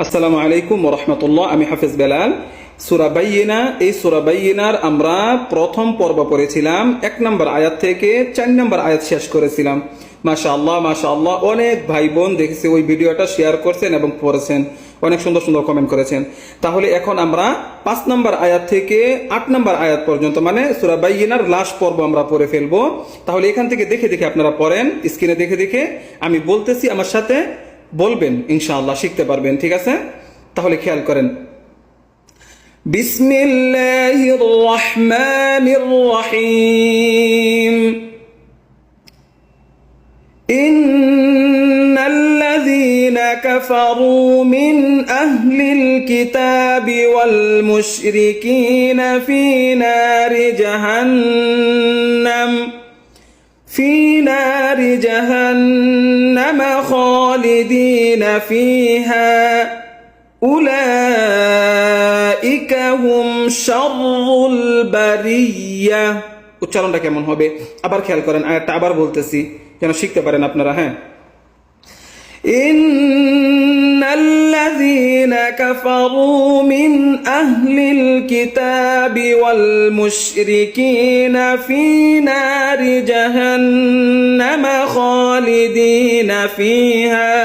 আসসালামু আলাইকুম ওয়া রাহমাতুল্লাহ। আমি হাফেজ বেলাল। সূরা বাইয়িনা, এই সূরা বাইয়িনার আমরা প্রথম পর্ব পড়েছিলাম। 1 নম্বর আয়াত থেকে 4 নম্বর আয়াত শেষ করেছিলাম। মাশাআল্লাহ মাশাআল্লাহ, অনেক ভাই বোন দেখেছি ওই ভিডিওটা শেয়ার করছেন এবং পড়েছেন, অনেক সুন্দর সুন্দর কমেন্ট করেছেন। তাহলে এখন আমরা 5 নম্বর আয়াত থেকে 8 নম্বর আয়াত পর্যন্ত, মানে সূরা বাইয়িনার লাস্ট পর্ব আমরা পড়ে ফেলবো। তাহলে এখান থেকে দেখে দেখে আপনারা পড়েন, স্ক্রিনে দেখে দেখে আমি বলতেছি, আমার সাথে বলবেন, ইনশাআল্লাহ শিখতে পারবেন। ঠিক আছে, তাহলে খেয়াল করেন। বিসমিল্লাহির রহমানির রহিম। ইন্নাল্লাযীনা কাফারু মিন আহলিল কিতাবি ওয়াল মুশরিকিনা ফী নারি জাহান্নাম في نار جهنم خالدين فيها أولئك هم شر البرية। উচ্চারণটা কেমন হবে আবার খেয়াল করেন, আয়াতটা আবার বলতেছি যেন শিখতে পারেন আপনারা। হ্যাঁ, إن الذين كفروا من أهل الكتاب والمشركين في نار جهنم خالدين فيها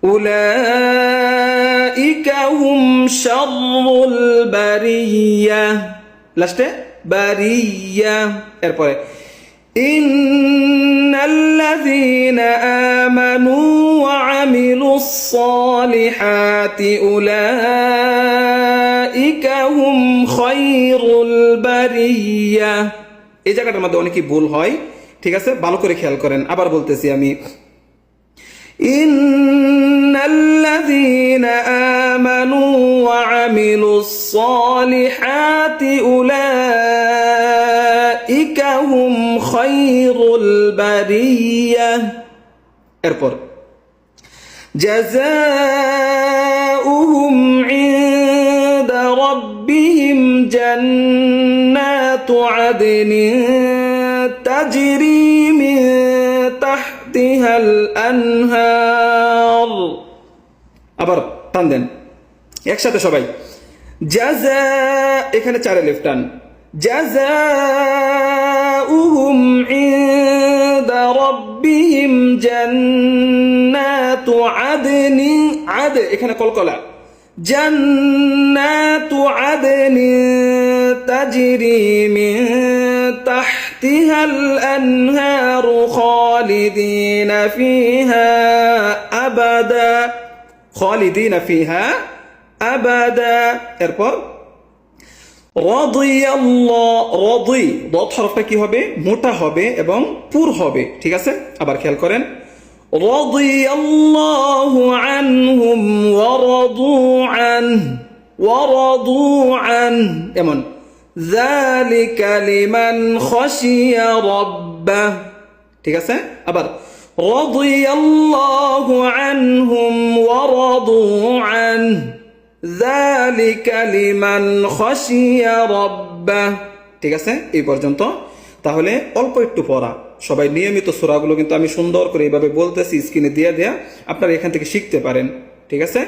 أولئك هم شر البرية। লাস্টে বারিয়া, এরপরে إن الذين آمنوا وعملوا الصالحات أولئك هم خير البرية। এই জায়গাটার মধ্যে অনেকই ভুল হয়, ঠিক আছে, ভালো করে খেয়াল করেন। আবার বলতেছি আমি, إن الذين آمنوا وعملوا الصالحات أولئك هم خير البرية। এরপর جزاؤهم عند ربهم جنات عدن تجري من تحتها الأنهار। আবার টান দেন একসাথে সবাই। জাযা, এখানে 4 এলিফ টান। জাযাউহুম ইনদা রাব্বিহিম জান্নাতু আদনি, আদ এখানে কলকলা, জান্নাতু আদনি তাজরি মিন তাহতিহাল আনহারু খালিদিনা ফিহা আবাদা, খালিদিনা ফিহা আবাদা। এরপর রাদিয়াল্লাহ, রাদি দত হরফটা কি হবে, মোটা হবে এবং পুর হবে। ঠিক আছে, আবার খেয়াল করেন। রাদিয়াল্লাহু আনহুম ওয়া রাদু আনহু ওয়া রাদু আনহু, এমন যালিকা লিমান খাশিয়া রাব্বাহ। ঠিক আছে, আবার রাদিয়াল্লাহু আনহুম ওয়া রাদু আনহু যালিকা লিমান খাশিয়া রাব্বাহ। ঠিক আছে, এই পর্যন্ত। তাহলে অল্প একটু পড়া, সবাই নিয়মিত সূরাগুলো কিন্তু আমি সুন্দর করে এইভাবে বলতেছি, স্ক্রিনে দিয়ে দেয়া, আপনারা এখান থেকে শিখতে পারেন। ঠিক আছে,